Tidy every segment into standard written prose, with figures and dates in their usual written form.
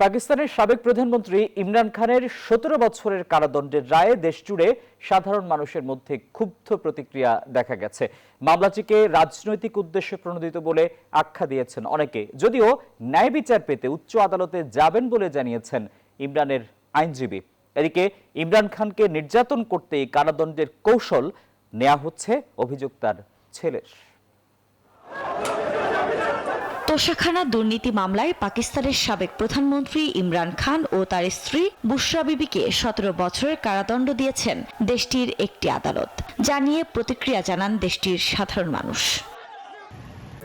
পাকিস্তানের সাবেক প্রধানমন্ত্রী ইমরান খানের ১৭ বছরের কারাদণ্ডের রায়ে দেশজুড়ে সাধারণ মানুষের মধ্যে ক্ষুব্ধ প্রতিক্রিয়া দেখা গেছে। মামলাটিকে রাজনৈতিক উদ্দেশ্যে প্রণোদিত বলে আখ্যা দিয়েছেন অনেকে, যদিও ন্যায় বিচার পেতে উচ্চ আদালতে যাবেন বলে জানিয়েছেন ইমরানের আইনজীবী। এদিকে ইমরান খানকে নির্যাতন করতে এই কারাদণ্ডের কৌশল নেওয়া হচ্ছে অভিযুক্তার ছেলের। তোশাখানা দুর্নীতি মামলায় পাকিস্তানের সাবেক প্রধানমন্ত্রী ইমরান খান ও তার স্ত্রী বুশরা বিবিকে ১৭ বছরের কারাদণ্ড দিয়েছেন দেশটির একটি আদালত। জানিয়ে প্রতিক্রিয়া জানান দেশটির সাধারণ মানুষ।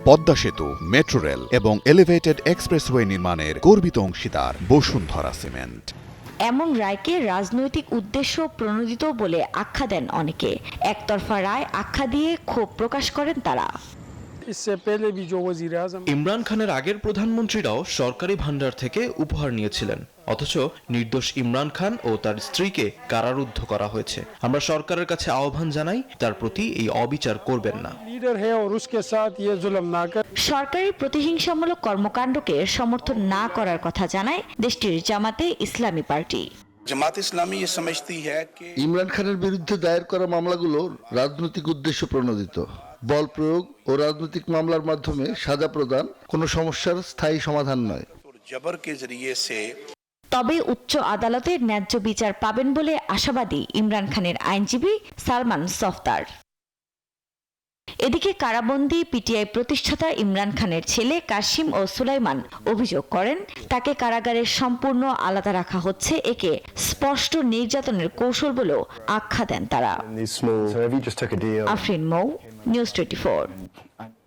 পদ্মা সেতু, মেট্রো রেল এবং এলিভেটেড এক্সপ্রেসওয়ে নির্মাণের গর্বিত অংশীদার বসুন্ধরা সিমেন্ট। এমন রায়কে রাজনৈতিক উদ্দেশ্য প্রণোদিত বলে আখ্যা দেন অনেকে। একতরফা রায় আখ্যা দিয়ে ক্ষোভ প্রকাশ করেন তারা। ইমরান খানের আগের প্রধানমন্ত্রীরাও সরকারি ভান্ডার থেকে উপহার নিয়েছিলেন, অথচ নির্দোষ ইমরান খান ও তার স্ত্রীকে কারারুদ্ধ করা হয়েছে। আমরা সরকারের কাছে আহ্বান জানাই, তার প্রতি এই অবিচার করবেন না। সরকারি প্রতিহিংসামূলক কর্মকাণ্ডকে সমর্থন না করার কথা জানায় দেশটির জামাতে ইসলামী পার্টি। ইমরান খানের বিরুদ্ধে দায়ের করা মামলাগুলো রাজনৈতিক উদ্দেশ্য প্রণোদিত। বল প্রয়োগ ও রাজনৈতিক মামলার মাধ্যমে সাজা প্রদান কোনো সমস্যার স্থায়ী সমাধান নয়। তবে উচ্চ আদালতে ন্যায্য বিচার পাবেন বলে আশাবাদী ইমরান খানের আইনজীবী সালমান সফদার। এদিকে কারাবন্দী পিটিআই প্রতিষ্ঠাতা ইমরান খানের ছেলে কাশিম ও সুলাইমান অভিযোগ করেন, তাকে কারাগারে সম্পূর্ণ আলাদা রাখা হচ্ছে। একে স্পষ্ট নির্যাতনের কৌশল বলেও আখ্যা দেন তারা। আফরিন মৌ, নিউজ 24।